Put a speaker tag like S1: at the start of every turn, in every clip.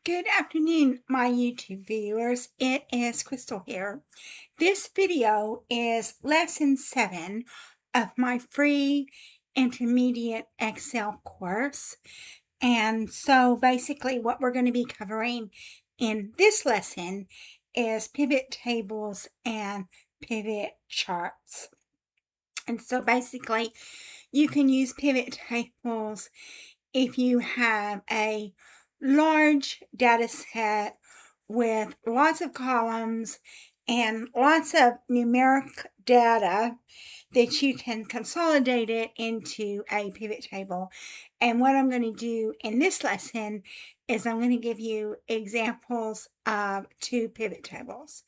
S1: Good afternoon, my YouTube viewers. It is Crystal here. This video is lesson 7 of my free intermediate Excel course. And so basically what we're going to be covering in this lesson is pivot tables and pivot charts. And so basically you can use pivot tables if you have a large data set with lots of columns and lots of numeric data that you can consolidate it into a pivot table. And what I'm going to do in this lesson is I'm going to give you examples of 2 pivot tables.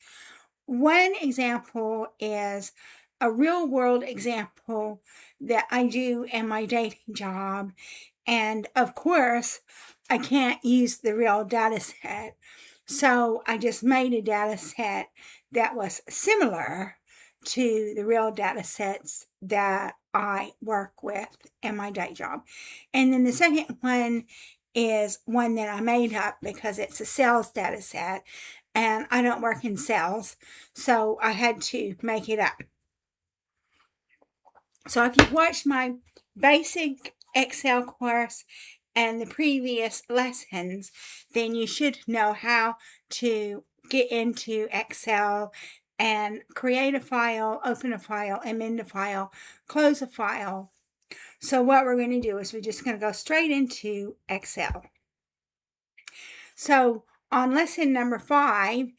S1: One example is a real world example that I do in my day job. And of course, I can't use the real data set. So I just made a data set that was similar to the real data sets that I work with in my day job. And then the second one is one that I made up because it's a sales data set and I don't work in sales, so I had to make it up. So if you've watched my basic Excel course and the previous lessons, then you should know how to get into Excel and create a file, open a file, amend a file, close a file. So what we're going to do is we're just going to go straight into Excel. So on lesson number 5,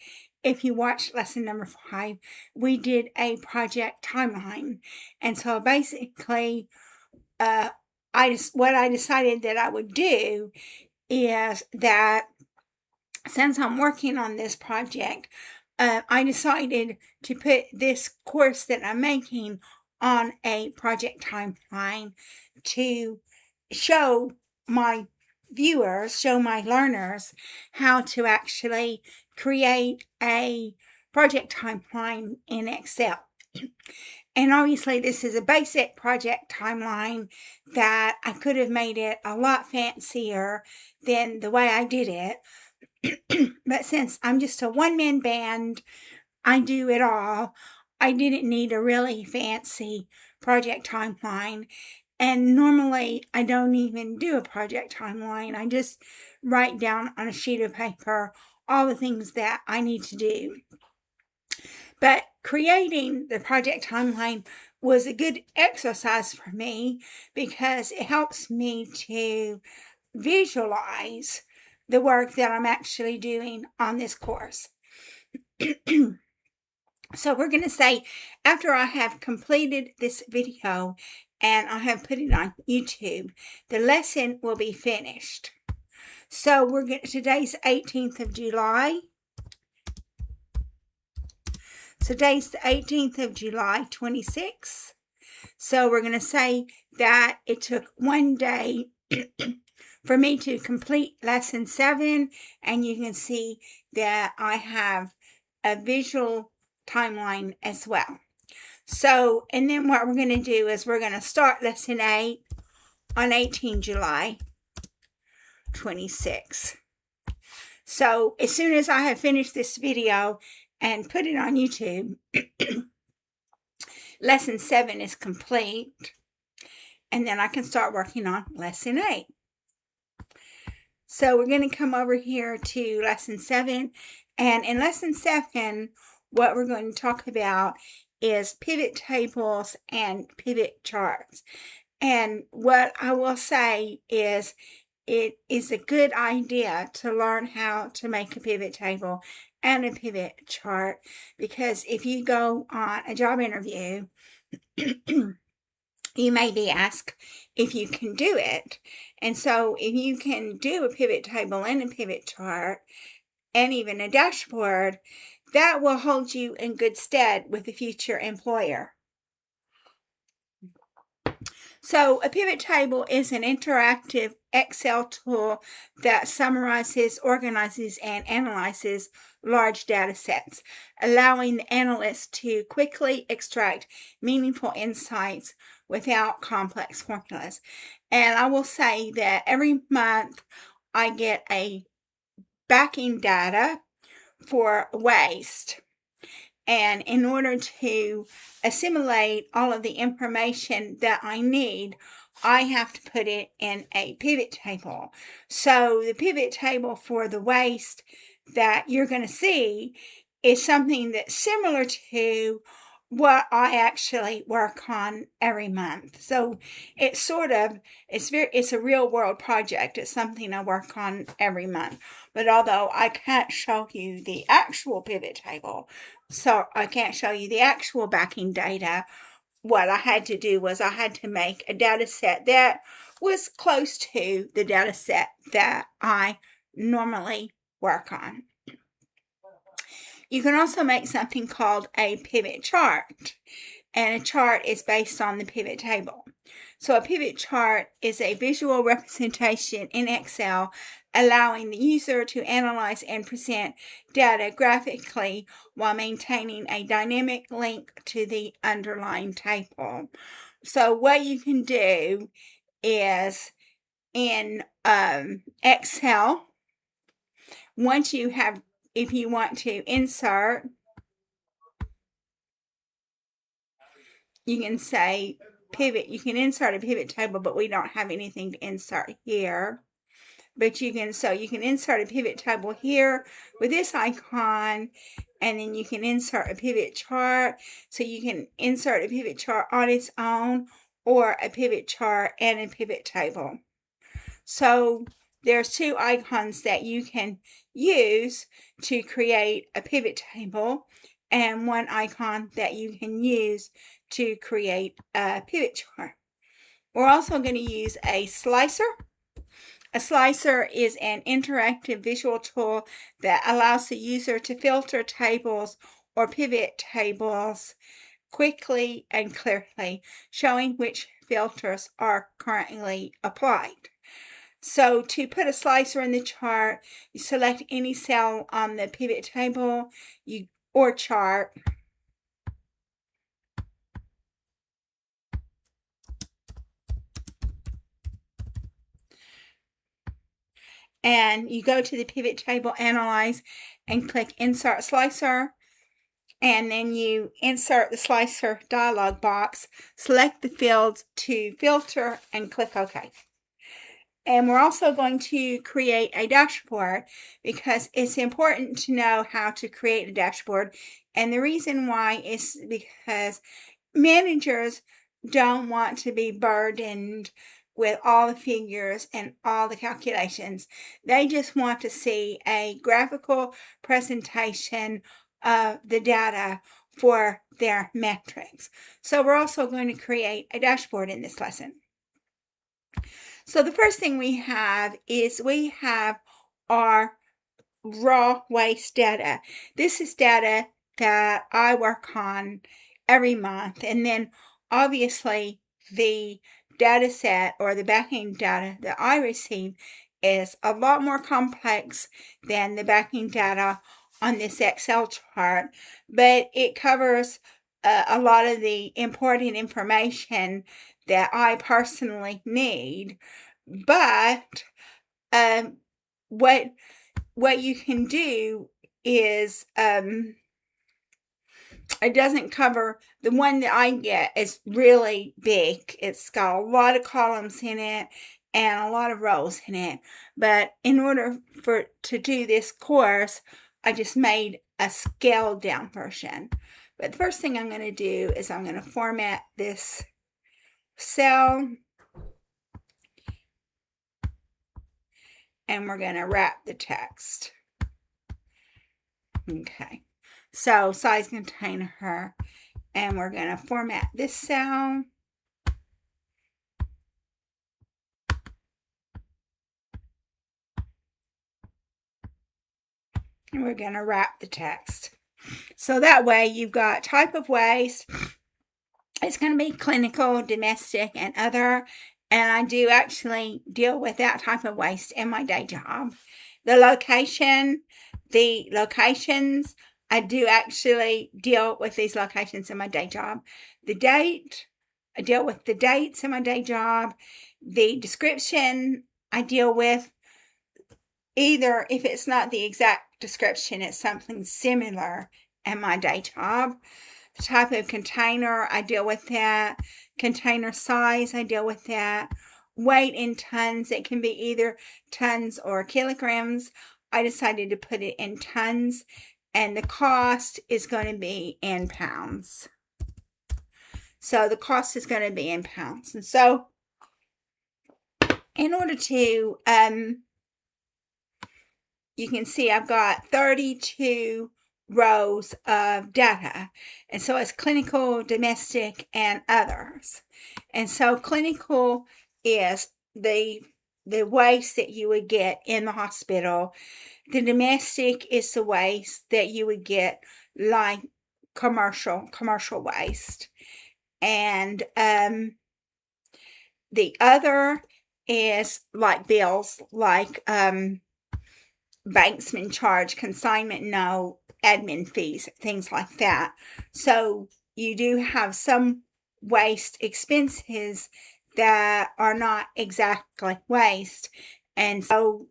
S1: if you watched lesson number 5, we did a project timeline. And so basically, what I decided that I would do is that since I'm working on this project, I decided to put this course that I'm making on a project timeline to show my viewers, show my learners how to actually create a project timeline in Excel. And obviously this is a basic project timeline that I could have made it a lot fancier than the way I did it. But since I'm just a one-man band, I do it all, I didn't need a really fancy project timeline. And normally I don't even do a project timeline. I just write down on a sheet of paper all the things that I need to do. But creating the project timeline was a good exercise for me because it helps me to visualize the work that I'm actually doing on this course. So we're going to say after I have completed this video and I have put it on YouTube, the lesson will be finished. So today's 18th of July. Today's the 18th of July, 26. So we're going to say that it took one day for me to complete lesson 7, and you can see that I have a visual timeline as well. So, and then what we're going to do is we're going to start lesson 8 on 18 July 26. So as soon as I have finished this video and put it on YouTube, lesson 7 is complete, and then I can start working on lesson 8. So we're going to come over here to lesson 7, and in lesson 7, what we're going to talk about is pivot tables and pivot charts. And what I will say is it is a good idea to learn how to make a pivot table and a pivot chart, because if you go on a job interview, you may be asked if you can do it. And so if you can do a pivot table and a pivot chart and even a dashboard, that will hold you in good stead with a future employer. So a pivot table is an interactive Excel tool that summarizes, organizes, and analyzes large data sets, allowing the analyst to quickly extract meaningful insights without complex formulas. And I will say that every month I get a backing data for waste. And in order to assimilate all of the information that I need, I have to put it in a pivot table. So the pivot table for the waste that you're going to see is something that's similar to what I actually work on every month. So it's it's a real world project. It's something I work on every month. But although I can't show you the actual pivot table, so I can't show you the actual backing data, what I had to do was I had to make a data set that was close to the data set that I normally work on. You can also make something called a pivot chart, and a chart is based on the pivot table. So a pivot chart is a visual representation in Excel allowing the user to analyze and present data graphically while maintaining a dynamic link to the underlying table. So what you can do is in Excel, once you have, if you want to insert, you can say pivot. You can insert a pivot table, but we don't have anything to insert here. But you can insert a pivot table here with this icon, and then you can insert a pivot chart. So you can insert a pivot chart on its own, or a pivot chart and a pivot table. So there's two icons that you can use to create a pivot table, and one icon that you can use to create a pivot chart. We're also going to use a slicer. A slicer is an interactive visual tool that allows the user to filter tables or pivot tables quickly and clearly, showing which filters are currently applied. So to put a slicer in the chart, you select any cell on the pivot table or chart. And you go to the pivot table, analyze, and click insert slicer. And then you insert the slicer dialog box, select the fields to filter, and click OK. And we're also going to create a dashboard because it's important to know how to create a dashboard. And the reason why is because managers don't want to be burdened with all the figures and all the calculations. They just want to see a graphical presentation of the data for their metrics. So we're also going to create a dashboard in this lesson. So the first thing we have is we have our raw waste data. This is data that I work on every month. And then obviously the data set or the backing data that I receive is a lot more complex than the backing data on this Excel chart, but it covers a lot of the important information that I personally need. But what you can do is it doesn't cover, the one that I get is really big. It's got a lot of columns in it and a lot of rows in it. But in order to do this course, I just made a scaled down version. But the first thing I'm going to do is I'm going to format this cell, and we're going to wrap the text. Okay, so size container, and we're going to format this cell. And we're going to wrap the text. So that way you've got type of waste. It's going to be clinical, domestic, and other. And I do actually deal with that type of waste in my day job. The locations, I do actually deal with these locations in my day job. The date, I deal with the dates in my day job. The description, I deal with either if it's not the exact description, it's something similar in my day job. The type of container, I deal with that. Container size, I deal with that. Weight in tons, it can be either tons or kilograms. I decided to put it in tons, and the cost is going to be in pounds. So the cost is going to be in pounds. And so in order to, you can see I've got 32 rows of data. And so it's clinical, domestic, and others. And so clinical is the waste that you would get in the hospital. The domestic is the waste that you would get like commercial waste. And the other is like bills, like banksman charge, consignment note, admin fees, things like that. So you do have some waste expenses that are not exactly waste, and so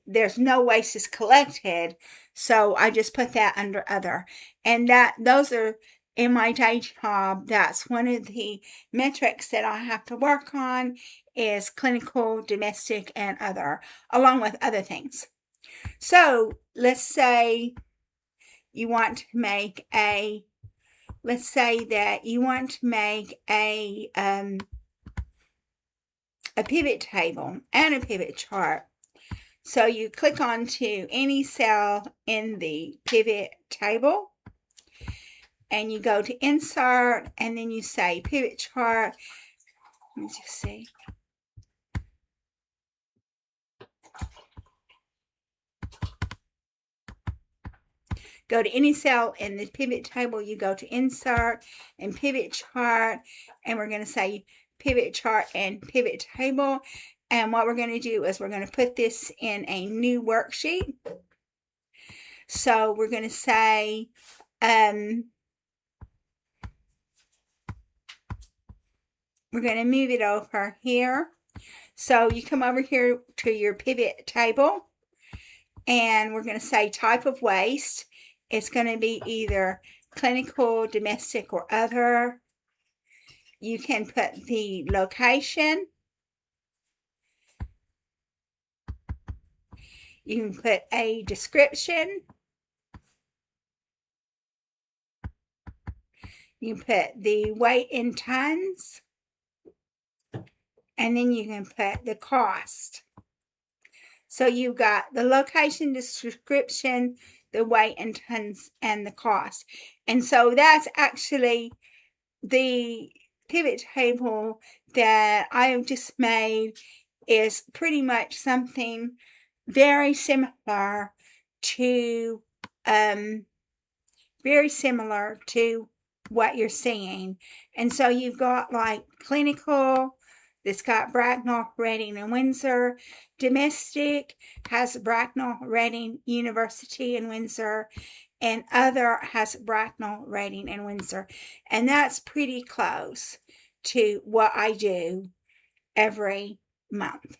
S1: there's no waste is collected. So I just put that under other, and those are in my day job. That's one of the metrics that I have to work on, is clinical, domestic, and other, along with other things. So let's say you want to make a, let's say that you want to make a pivot table and a pivot chart. So you click onto any cell in the pivot table, and you go to insert, and then you say pivot chart. Let me just see. Go to any cell in the pivot table, you go to insert and pivot chart, and we're going to say pivot chart and pivot table. And what we're going to do is we're going to put this in a new worksheet. So we're going to say, we're going to move it over here. So you come over here to your pivot table, and we're going to say type of waste. It's going to be either clinical, domestic, or other. You can put the location. You can put a description. You can put the weight in tons. And then you can put the cost. So you've got the location, description, the weight in tons, and the cost. And so that's actually the pivot table that I have just made, is pretty much something very similar to what you're seeing. And so you've got like clinical, that's got Bracknell, Reading, and Windsor. Domestic has Bracknell, Reading, University, and Windsor. And other has Bracknell, Reading, and Windsor. And that's pretty close to what I do every month.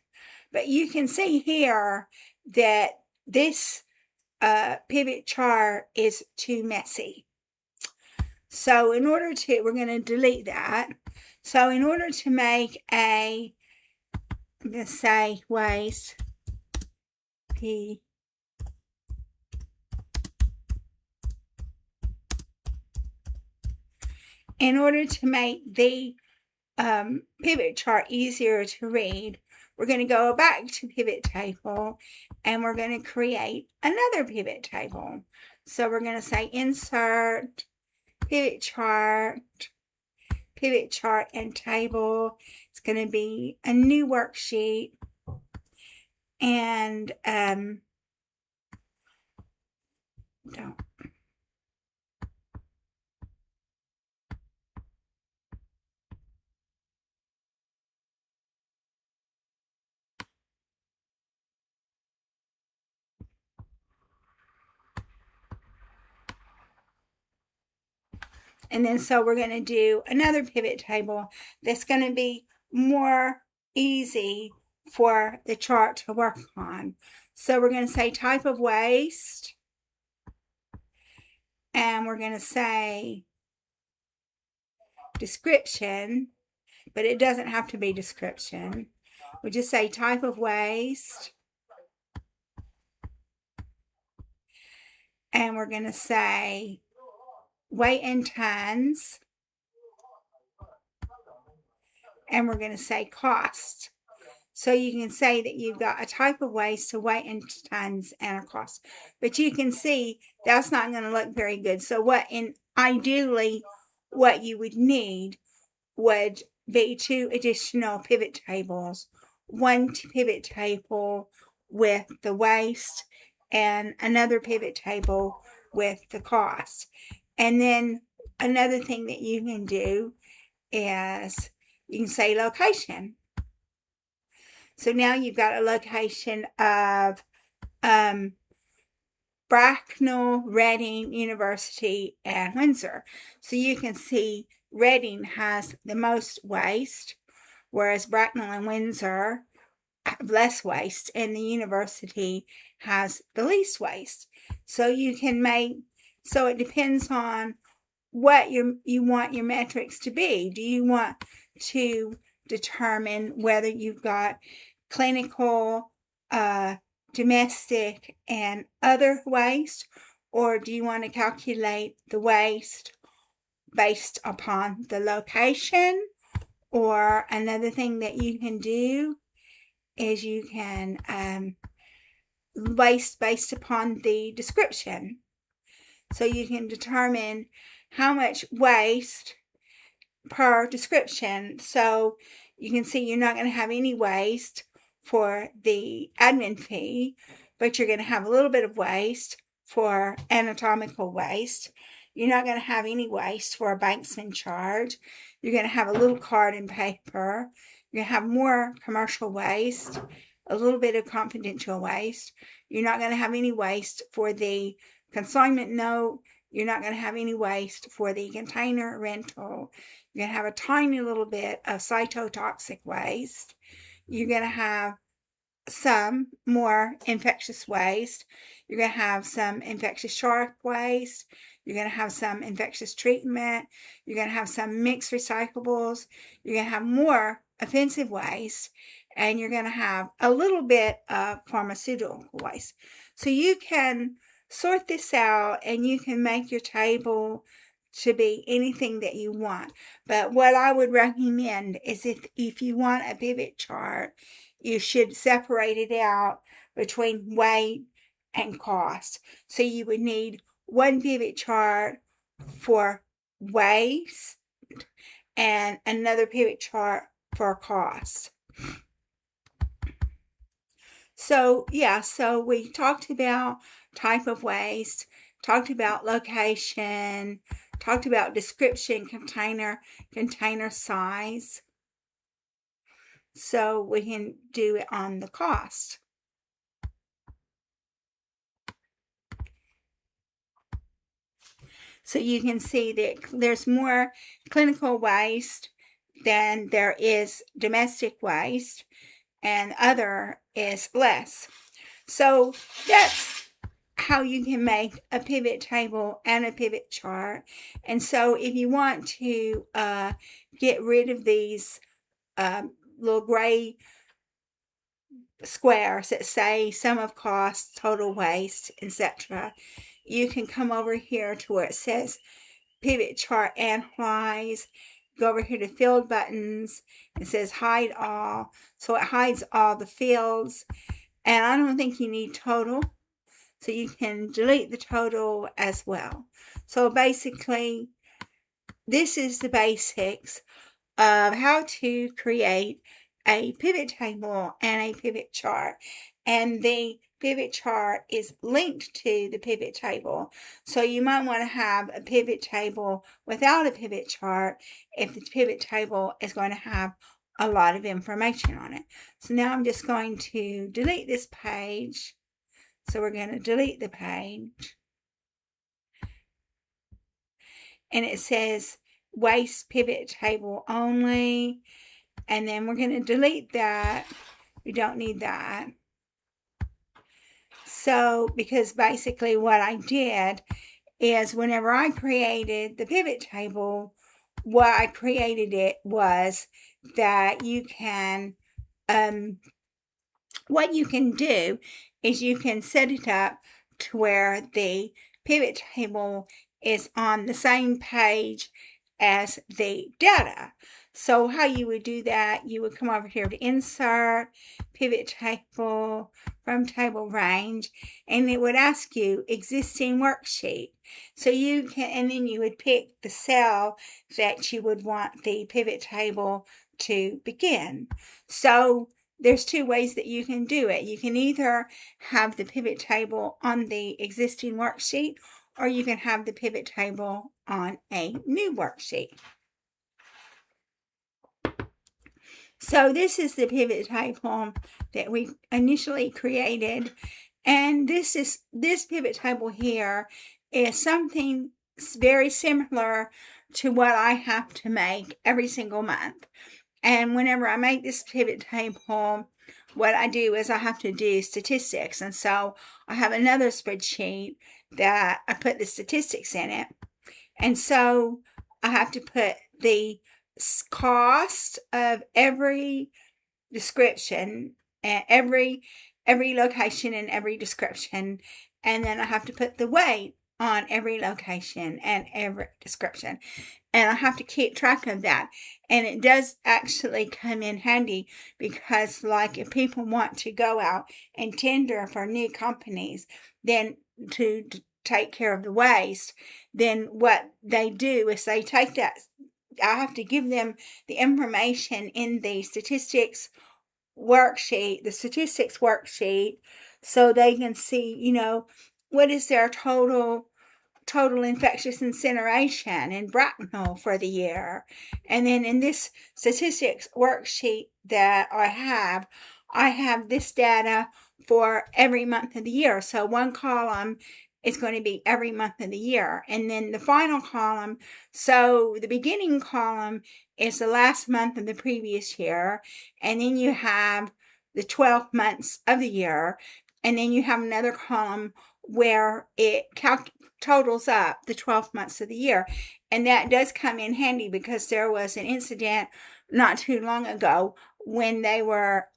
S1: But you can see here that this pivot chart is too messy. So in order to, we're going to delete that. So in order to make a, I'm going to say waste P, in order to make the pivot chart easier to read, we're going to go back to pivot table, and we're going to create another pivot table. So we're going to say insert, pivot chart, and table. It's going to be a new worksheet, and don't. And then so we're going to do another pivot table that's going to be more easy for the chart to work on. So we're going to say type of waste, and we're going to say description, but it doesn't have to be description. We just say type of waste, and we're going to say weight in tons, and we're going to say cost. So you can say that you've got a type of waste, a weight in tons, and a cost. But you can see that's not going to look very good. So ideally what you would need would be 2 additional pivot tables. 1 pivot table with the waste and another pivot table with the cost. And then another thing that you can do is you can say location. So now you've got a location of Bracknell, Reading University, and Windsor. So you can see Reading has the most waste, whereas Bracknell and Windsor have less waste, and the university has the least waste. So you can so it depends on what you want your metrics to be. Do you want to determine whether you've got clinical, domestic, and other waste, or do you want to calculate the waste based upon the location? Or another thing that you can do is you can waste based upon the description. So you can determine how much waste per description. So you can see you're not going to have any waste for the admin fee, but you're going to have a little bit of waste for anatomical waste. You're not going to have any waste for a banksman charge. You're going to have a little card and paper. You're going to have more commercial waste, a little bit of confidential waste. You're not going to have any waste for the consignment note. You're not going to have any waste for the container rental. You're going to have a tiny little bit of cytotoxic waste. You're going to have some more infectious waste. You're going to have some infectious shark waste. You're going to have some infectious treatment. You're going to have some mixed recyclables. You're going to have more offensive waste. And you're going to have a little bit of pharmaceutical waste. So you can sort this out and you can make your table to be anything that you want. But what I would recommend is if you want a pivot chart, you should separate it out between weight and cost. So you would need 1 pivot chart for waste and another pivot chart for cost. So yeah, so we talked about type of waste, talked about location, talked about description, container size. So we can do it on the cost. So you can see that there's more clinical waste than there is domestic waste, and other is less. So that's how you can make a pivot table and a pivot chart. And so if you want to get rid of these little gray squares that say sum of costs, total waste, etc., you can come over here to where it says pivot chart analyze. Go over here to field buttons. It says hide all. So it hides all the fields. And I don't think you need total. So you can delete the total as well. So basically, this is the basics of how to create a pivot table and a pivot chart. And the pivot chart is linked to the pivot table. So you might want to have a pivot table without a pivot chart if the pivot table is going to have a lot of information on it. So now I'm just going to delete this page. So we're going to delete the page. And it says waste pivot table only. And then we're going to delete that. We don't need that. So, because basically what I did is whenever I created the pivot table, what I created it was that you can, what you can do is you can set it up to where the pivot table is on the same page as the data. So how you would do that, you would come over here to Insert, Pivot Table, from Table Range, and it would ask you Existing Worksheet. So you can, and then you would pick the cell that you would want the pivot table to begin. So there's two ways that you can do it. You can either have the pivot table on the existing worksheet, or you can have the pivot table on a new worksheet. So this is the pivot table that we initially created, and this pivot table here is something very similar to what I have to make every single month. And whenever I make this pivot table, what I do is I have to do statistics. And so I have another spreadsheet that I put the statistics in it. And so I have to put the cost of every description, every location and every description. And then I have to put the weight on every location and every description. And I have to keep track of that. And it does actually come in handy because, like, if people want to go out and tender for new companies, then to take care of the waste, then what they do is they take that. I have to give them the information in the statistics worksheet, so they can see, what is their total infectious incineration in Bracknell for the year. And then in this statistics worksheet that I have this data for every month of the year. So one column is going to be every month of the year. And then the final column, so the beginning column is the last month of the previous year. And then you have the 12 months of the year. And then you have another column where it totals up the 12 months of the year. And that does come in handy because there was an incident not too long ago when they were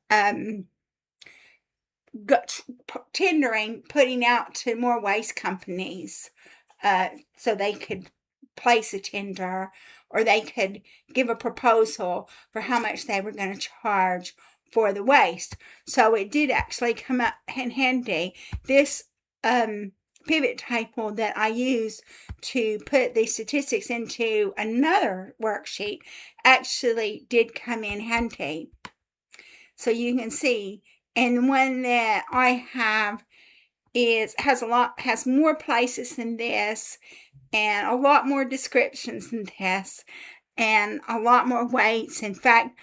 S1: tendering, putting out to more waste companies so they could place a tender, or they could give a proposal for how much they were going to charge for the waste. So it did actually come up in handy. This pivot table that I use to put the statistics into another worksheet actually did come in handy. So you can see, and the one that I have has more places than this, and a lot more descriptions than this, and a lot more weights. In fact,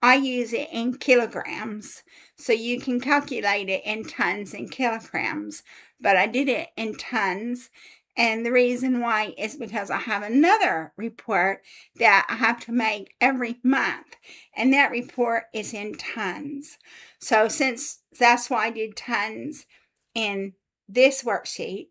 S1: I use it in kilograms, so you can calculate it in tons and kilograms, but I did it in tons. And the reason why is because I have another report that I have to make every month, and that report is in tons. So since that's why I did tons in this worksheet,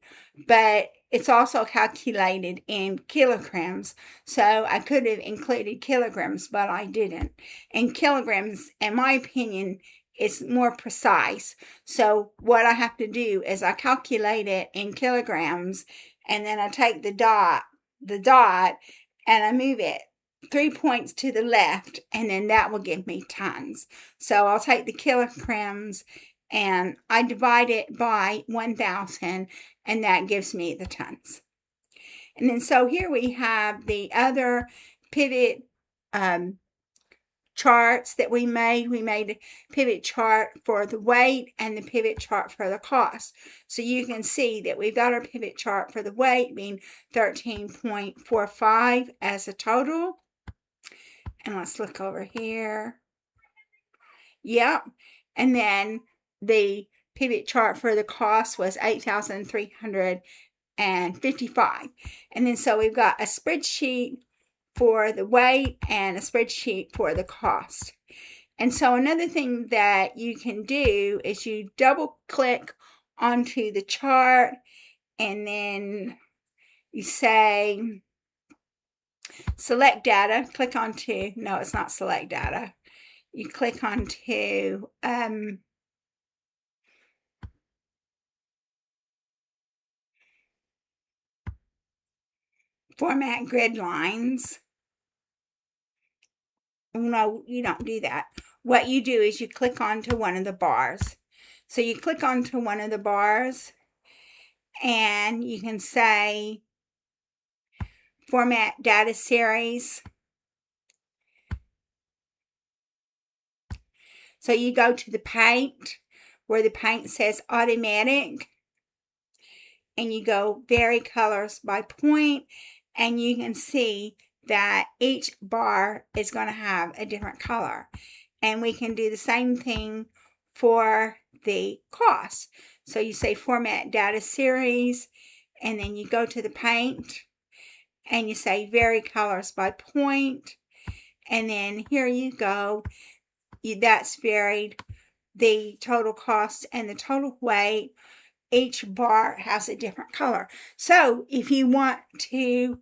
S1: but it's also calculated in kilograms. So I could have included kilograms, but I didn't. And kilograms, in my opinion, is more precise. So what I have to do is I calculate it in kilograms, and then I take the dot, and I move it 3 points to the left, and then that will give me tons. So I'll take the kilograms and I divide it by 1,000, and that gives me the tons. And then so here we have the other pivot charts that we made. We made a pivot chart for the weight and the pivot chart for the cost. So you can see that we've got our pivot chart for the weight being 13.45 as a total. And let's look over here. Yep. And then the pivot chart for the cost was 8,355. And then so we've got a spreadsheet for the weight and a spreadsheet for the cost. And so another thing that you can do is you double click onto the chart, and then you say select data, click onto, no, it's not select data. You click onto format grid lines. No, you don't do that. What you do is you click onto one of the bars. So you click onto one of the bars, and you can say format data series. So you go to the paint where the paint says automatic, and you go vary colors by point, and you can see that each bar is going to have a different color. And we can do the same thing for the cost. So you say format data series, and then you go to the paint and you say vary colors by point, and then here you go. That's varied the total cost and the total weight. Each bar has a different color. So if you want to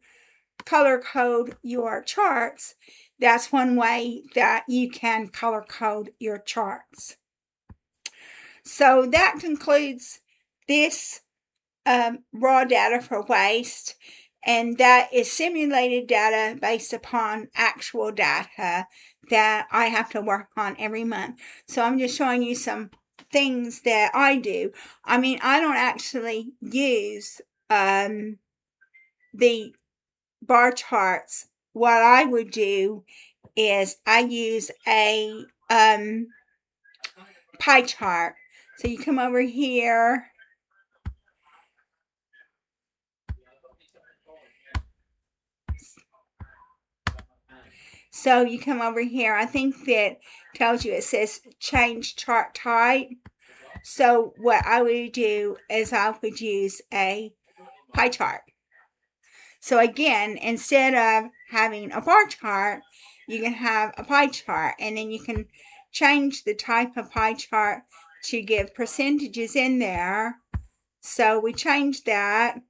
S1: color code your charts, that's one way that you can color code your charts. So that concludes this raw data for waste, and that is simulated data based upon actual data that I have to work on every month. So I'm just showing you some things that I do. I mean, I don't actually use the bar charts. What I would do is I use a pie chart. So you come over here. So you come over here. I think that tells you, it says change chart type. So what I would do is I would use a pie chart. So again, instead of having a bar chart, you can have a pie chart, and then you can change the type of pie chart to give percentages in there. So we change that,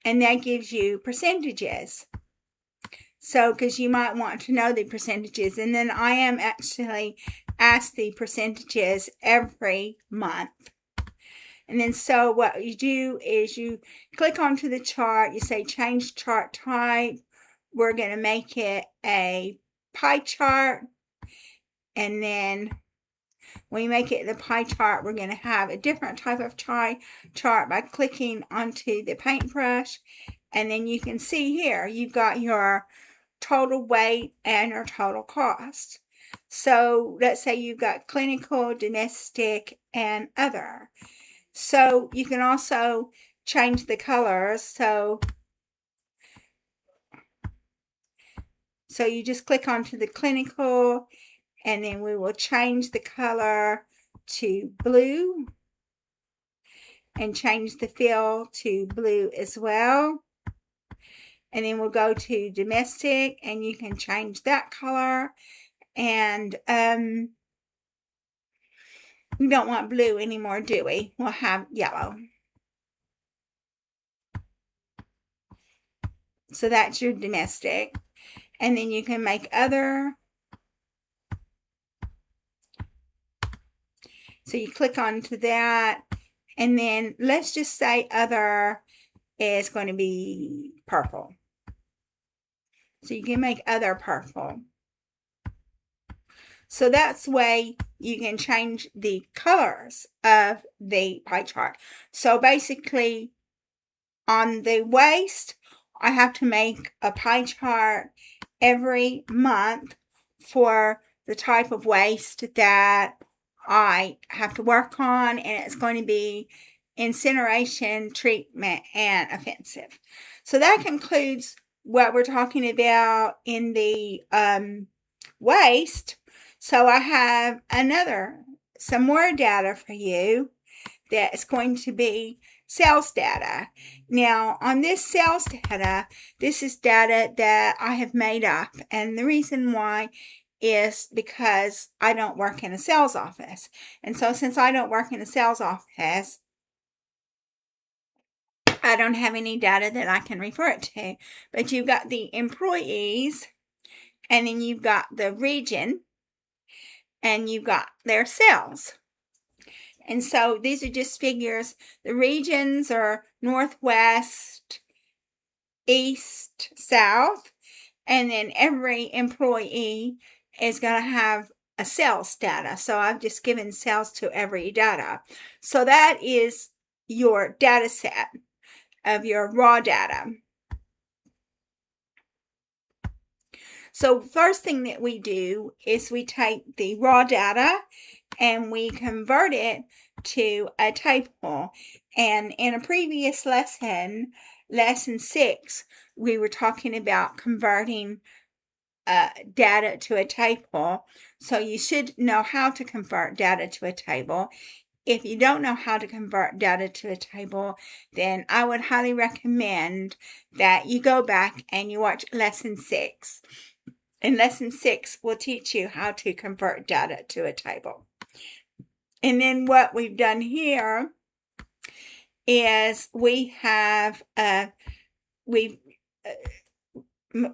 S1: and that gives you percentages. So, because you might want to know the percentages, and then I am actually asked the percentages every month. And then so what you do is you click onto the chart, you say change chart type. We're going to make it a pie chart. And then when you make it the pie chart, we're going to have a different type of chart by clicking onto the paintbrush. And then you can see here, you've got your total weight and your total cost. So let's say you've got clinical, domestic, and other. So you can also change the colors. So you just click onto the clinical, and then we will change the color to blue and change the fill to blue as well. And then we'll go to domestic, and you can change that color. And we don't want blue anymore, do we? We'll have yellow. So that's your domestic. And then you can make other. So you click onto that. And then let's just say other is going to be purple. So you can make other purple. So that's the way you can change the colors of the pie chart. So basically, on the waste, I have to make a pie chart every month for the type of waste that I have to work on, and it's going to be incineration, treatment, and offensive. So that concludes what we're talking about in the waste. So I have some more data for you that's going to be sales data. Now, on this sales data, this is data that I have made up, and the reason why is because I don't work in a sales office. And so since I don't work in a sales office, I don't have any data that I can refer it to. But you've got the employees, and then you've got the region, and you've got their sales. And so these are just figures. The regions are northwest, east, south, and then every employee is going to have a sales data. So I've just given sales to every data. So that is your data set of your raw data. So first thing that we do is we take the raw data and we convert it to a table. And in a previous lesson, lesson 6, we were talking about converting data to a table. So you should know how to convert data to a table. If you don't know how to convert data to a table, then I would highly recommend that you go back and you watch lesson 6. And lesson 6 will teach you how to convert data to a table. And then what we've done here is we have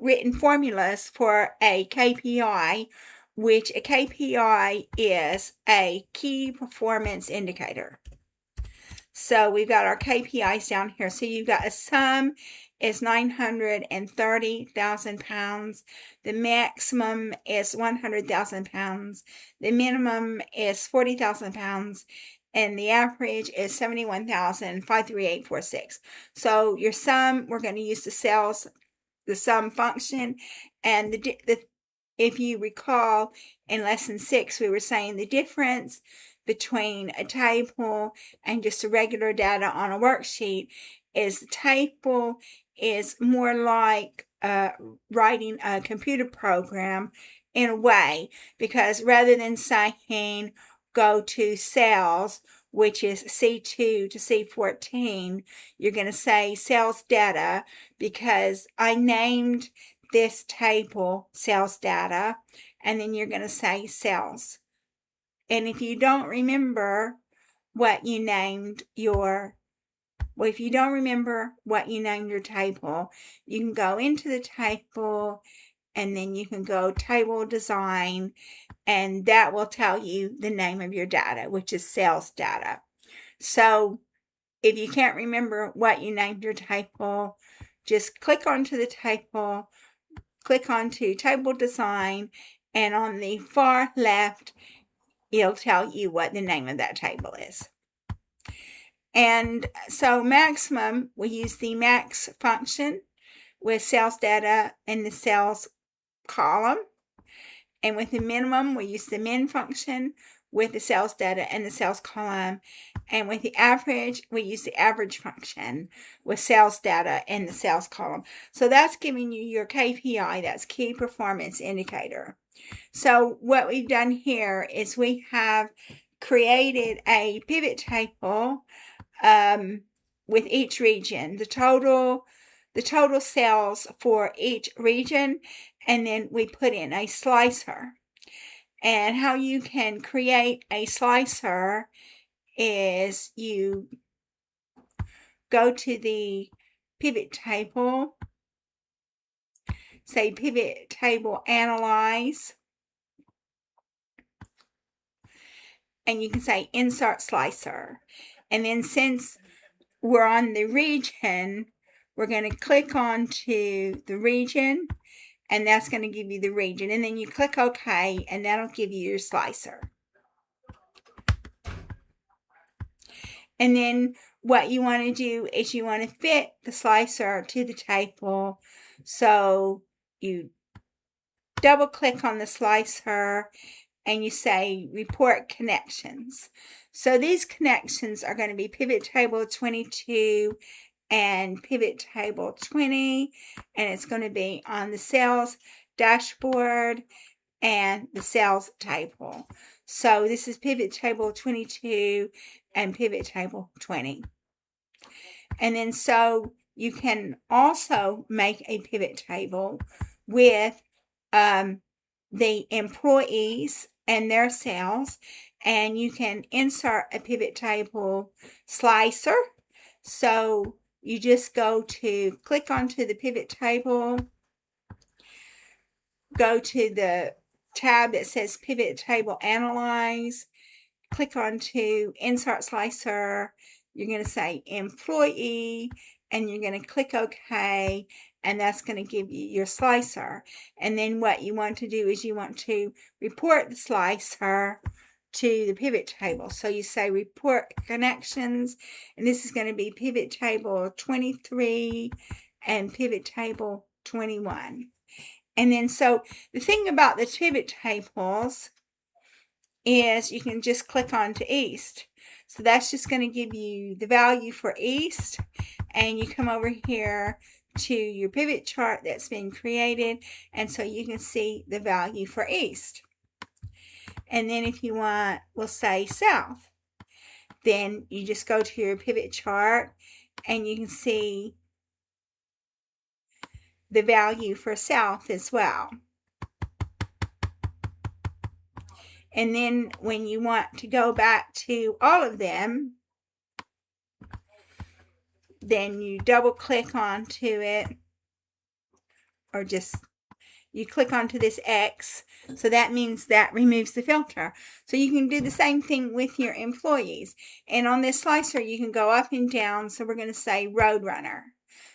S1: written formulas for a KPI, which a KPI is a key performance indicator. So we've got our KPIs down here. So you've got a sum is 930,000 pounds. The maximum is 100,000 pounds. The minimum is 40,000 pounds. And the average is 71,53846. So your sum, we're going to use the sum function. And if you recall, in lesson 6, we were saying the difference between a table and just a regular data on a worksheet is the table is more like writing a computer program in a way, because rather than saying go to sales, which is C2 to C14, you're going to say sales data, because I named this table sales data, and then you're going to say sales. And if you don't remember what you named your table, you can go into the table, and then you can go table design, and that will tell you the name of your data, which is sales data. So if you can't remember what you named your table, just click onto the table, click onto table design, and on the far left, it'll tell you what the name of that table is. And so maximum, we use the max function with sales data in the sales column. And with the minimum, we use the min function with the sales data in the sales column. And with the average, we use the average function with sales data in the sales column. So that's giving you your KPI, that's key performance indicator. So what we've done here is we have created a pivot table with each region, the total sales for each region, and then we put in a slicer. And how you can create a slicer is you go to the pivot table, say pivot table analyze, and you can say insert slicer. And then since we're on the region, we're going to click onto the region, and that's going to give you the region. And then you click OK, and that'll give you your slicer. And then what you want to do is you want to fit the slicer to the table. So you double click on the slicer and you say report connections. So these connections are going to be pivot table 22 and pivot table 20, and it's going to be on the sales dashboard and the sales table. So this is pivot table 22 and pivot table 20. And then so you can also make a pivot table with the employees and their sales, and you can insert a pivot table slicer. So you just click onto the pivot table, go to the tab that says Pivot Table Analyze, click onto Insert Slicer. You're going to say Employee, and you're going to click OK, and that's going to give you your slicer. And then what you want to do is you want to report the slicer to the pivot table. So you say Report Connections, and this is going to be Pivot Table 23 and Pivot Table 21. And then so the thing about the pivot tables is you can just click on to East. So that's just going to give you the value for East, and you come over here to your pivot chart that's been created, and so you can see the value for East. And then if you want, we'll say South, then you just go to your pivot chart and you can see the value for South as well. And then when you want to go back to all of them, then you double click onto it, or just you click onto this X. So that means that removes the filter. So you can do the same thing with your employees. And on this slicer, you can go up and down. So we're going to say Roadrunner.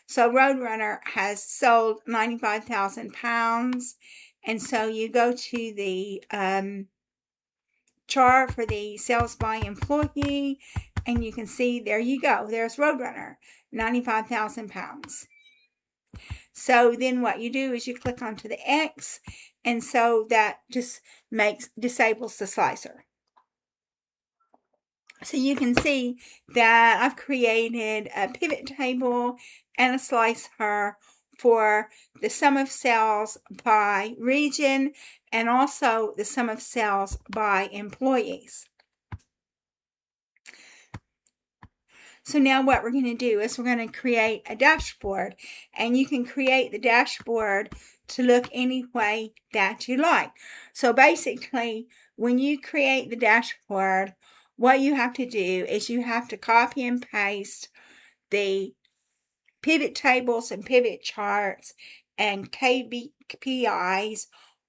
S1: So Roadrunner has sold 95,000 pounds. And so you go to the chart for the sales by employee, and you can see, there you go, there's Roadrunner, 95,000 pounds. So then what you do is you click onto the X, and so that just disables the slicer. So you can see that I've created a pivot table and a slicer for the sum of sales by region and also the sum of sales by employees. So now what we're going to do is we're going to create a dashboard, and you can create the dashboard to look any way that you like. So basically, when you create the dashboard, what you have to do is you have to copy and paste the pivot tables and pivot charts and KPIs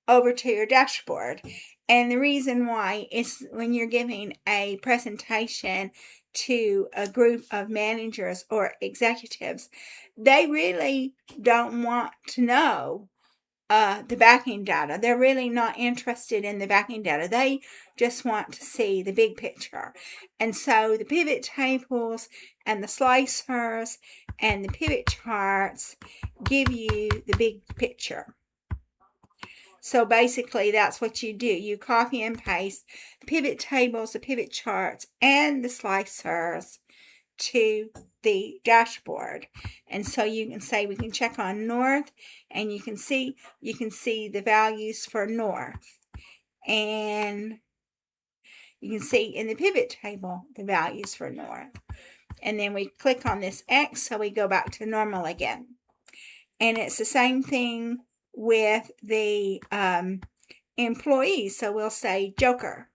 S1: over to your dashboard. And the reason why is when you're giving a presentation to a group of managers or executives, they really don't want to know the backing data. They're really not interested in the backing data. They just want to see the big picture. And so the pivot tables and the slicers and the pivot charts give you the big picture. So basically that's what you do. You copy and paste the pivot tables, the pivot charts, and the slicers to the dashboard. And so you can say, we can check on North, and you can see the values for North. And you can see in the pivot table the values for North. And then we click on this X, so we go back to normal again. And it's the same thing with the employees. So we'll say Joker.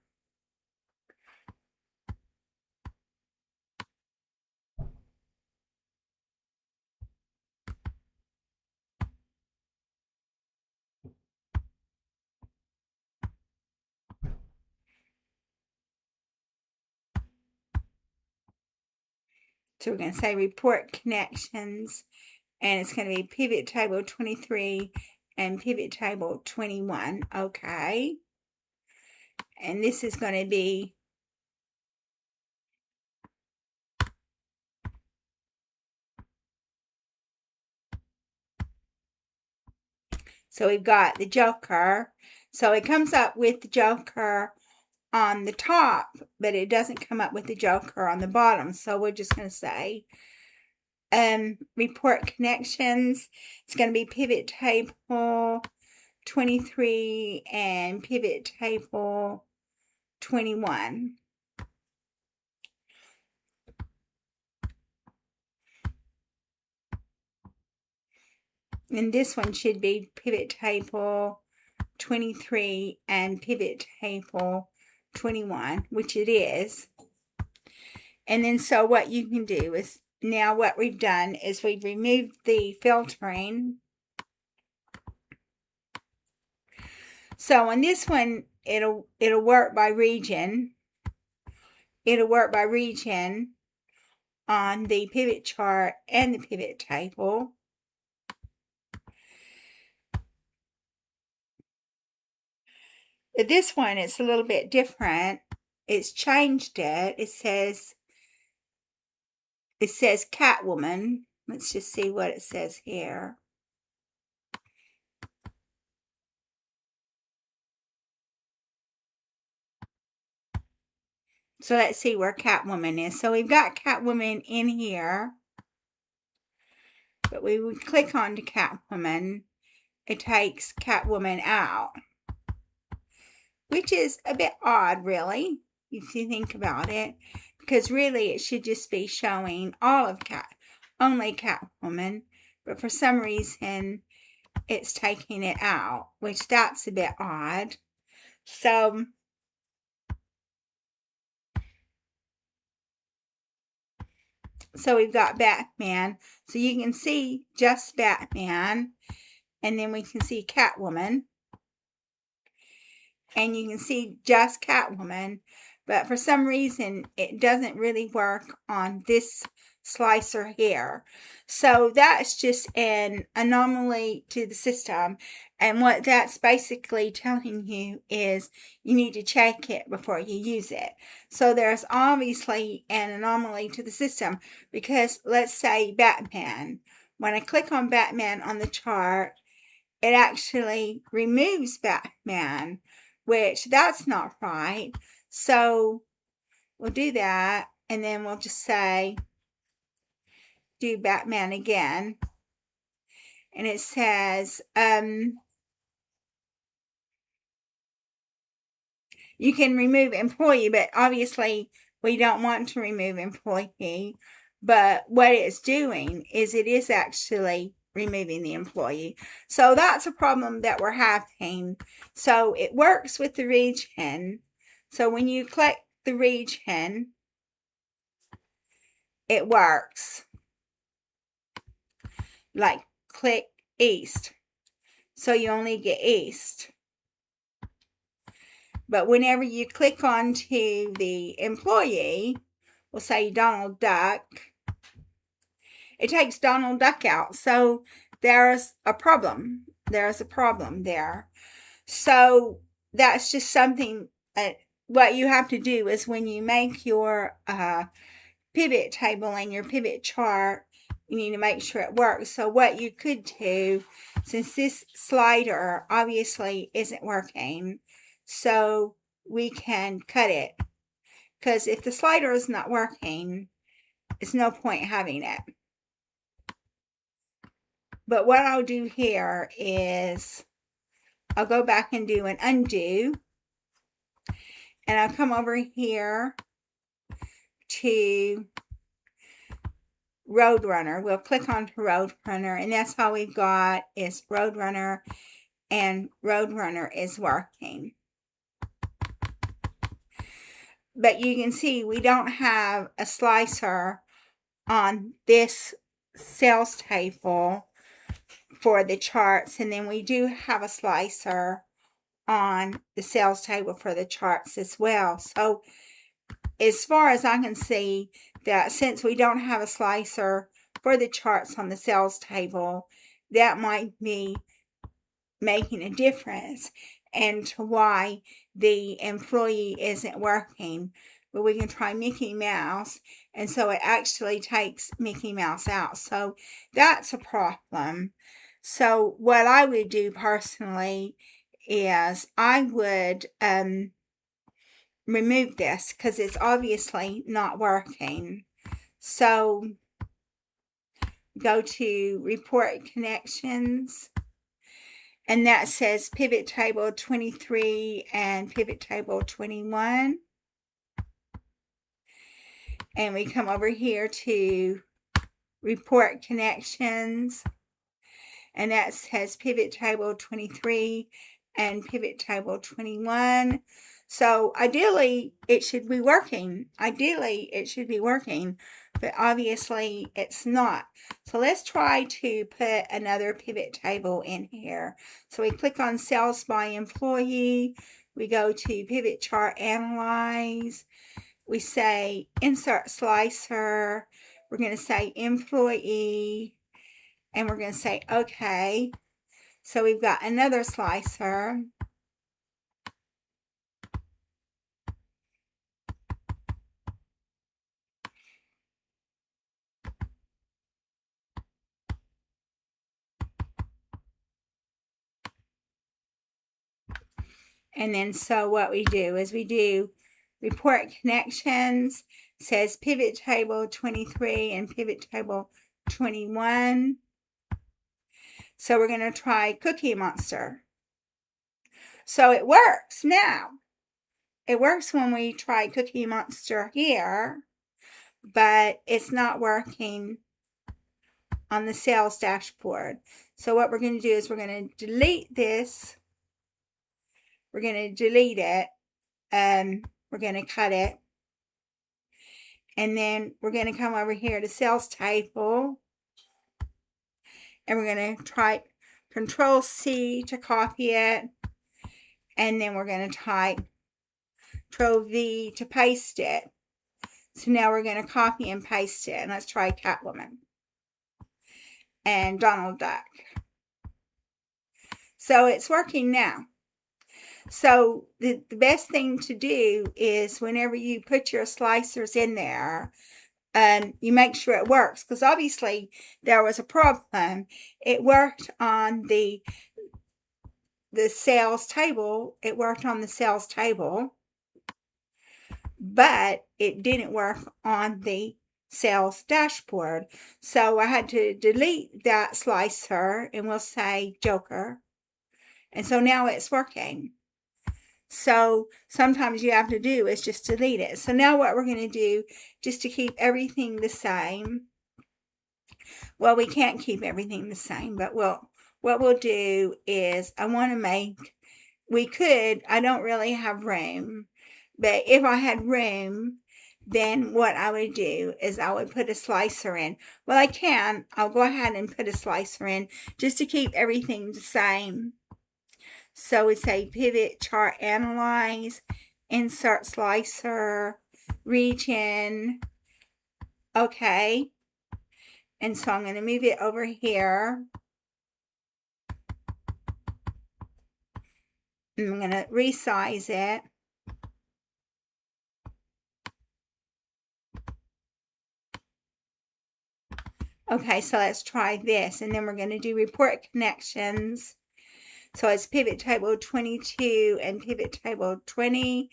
S1: So we're going to say Report Connections, and it's going to be Pivot Table 23 and Pivot Table 21. Okay. And this is going to be so we've got the Joker. So it comes up with the Joker on the top, but it doesn't come up with the Joker on the bottom. So we're just going to say Report Connections. It's going to be Pivot Table 23 and Pivot Table 21. And this one should be Pivot Table 23 and pivot table 21, which it is. And then so what you can do is, now what we've done is we've removed the filtering. So on this one, it'll work by region. It'll work by region on the pivot chart and the pivot table. But this one, it's a little bit different. It's changed it. It says Catwoman. Let's just see what it says here. So let's see where Catwoman is. So we've got Catwoman in here. But we would click on to Catwoman. It takes Catwoman out, which is a bit odd, really, if you think about it, because really it should just be showing all of only Catwoman, but for some reason it's taking it out, which that's a bit odd. So we've got Batman, so you can see just Batman, and then we can see Catwoman, and you can see just Catwoman, but for some reason it doesn't really work on this slicer here. So that's just an anomaly to the system, and what that's basically telling you is you need to check it before you use it. So there's obviously an anomaly to the system, because let's say Batman, when I click on Batman on the chart, it actually removes Batman, which that's not right. So we'll do that, and then we'll just say do Batman again, and it says you can remove employee, but obviously we don't want to remove employee. But what it's doing is it is actually removing the employee. So that's a problem that we're having. So it works with the region. So when you click the region, it works. Like click East. So you only get East. But whenever you click onto the employee, we'll say Donald Duck, it takes Donald Duck out. So there's a problem. There's a problem there. So that's just something what you have to do is when you make your pivot table and your pivot chart, you need to make sure it works. So what you could do, since this slider obviously isn't working, so we can cut it, because if the slider is not working, it's no point having it. But what I'll do here is I'll go back and do an undo, and I'll come over here to Roadrunner. We'll click on Roadrunner, and that's all we've got is Roadrunner, and Roadrunner is working. But you can see we don't have a slicer on this sales table for the charts, and then we do have a slicer on the sales table for the charts as well. So as far as I can see, that since we don't have a slicer for the charts on the sales table, that might be making a difference and to why the employee isn't working. But we can try Mickey Mouse, and so it actually takes Mickey Mouse out. So that's a problem. So what I would do personally is I would remove this, because it's obviously not working. So go to Report Connections, and that says Pivot Table 23 and Pivot Table 21. And we come over here to Report Connections, and that says Pivot Table 23 and pivot table 21. So ideally it should be working. But obviously it's not. So let's try to put another pivot table in here. So we click on Sales by Employee. We go to Pivot Chart Analyze. We say Insert Slicer. We're going to say Employee. And we're going to say OK. So we've got another slicer. And then so what we do is we do report connections, says pivot table 23 and pivot table 21. So we're going to try Cookie Monster. So it works now. It works when we try Cookie Monster here, but it's not working on the sales dashboard. So what we're going to do is we're going to delete this. We're going to delete it. We're going to cut it. And then we're going to come over here to sales table. And we're going to try Control C to copy it. And then we're going to type Control V to paste it. So now we're going to copy and paste it. And let's try Catwoman and Donald Duck. So it's working now. So the best thing to do is whenever you put your slicers in there, you make sure it works, because obviously there was a problem. It worked on the sales table. It worked on the sales table, but it didn't work on the sales dashboard. So I had to delete that slicer, and we'll say Joker. And so now it's working. So sometimes you have to do is just delete it. So now what we're going to do, just to keep everything the same. Well, we can't keep everything the same, but what we'll do is I don't really have room, but if I had room, then what I would do is I would put a slicer in. Well, I'll go ahead and put a slicer in just to keep everything the same. So we say Pivot Chart Analyze, Insert Slicer, Region, OK. And so I'm going to move it over here. I'm going to resize it. Okay, so let's try this. And then we're going to do Report Connections. So it's pivot table 22 and pivot table 20.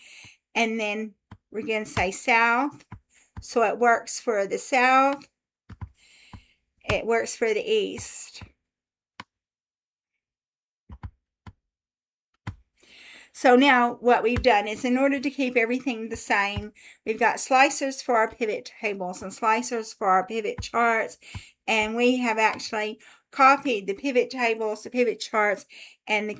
S1: And then we're going to say south. So it works for the south. It works for the east. So now what we've done is, in order to keep everything the same, we've got slicers for our pivot tables and slicers for our pivot charts. And we have actually copied the pivot tables, the pivot charts, and the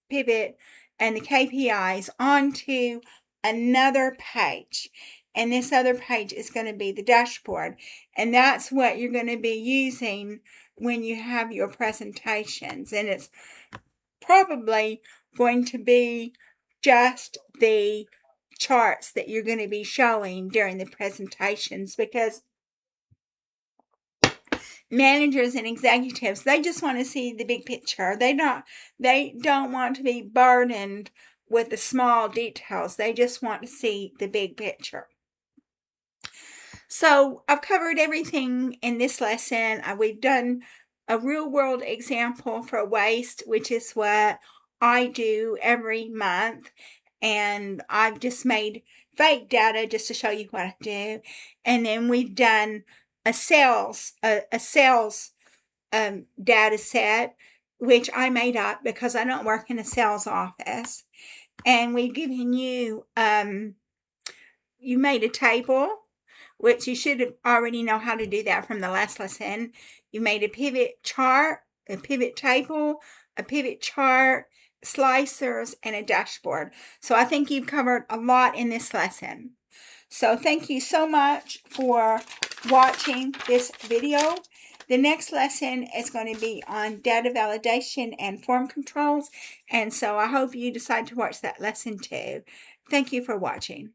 S1: pivot and the KPIs onto another page. And this other page is going to be the dashboard. And that's what you're going to be using when you have your presentations. And it's probably going to be just the charts that you're going to be showing during the presentations, because managers and executives, they just want to see the big picture. They don't want to be burdened with the small details. They just want to see the big picture. So I've covered everything in this lesson. We've done a real world example for waste, which is what I do every month. And I've just made fake data just to show you what I do. And then we've done a sales data set, which I made up because I don't work in a sales office. And we've given you, you made a table, which you should already know how to do that from the last lesson. You made a pivot chart, a pivot table, a pivot chart, slicers, and a dashboard. So I think you've covered a lot in this lesson. So thank you so much for watching this video. The next lesson is going to be on data validation and form controls. And so I hope you decide to watch that lesson too. Thank you for watching.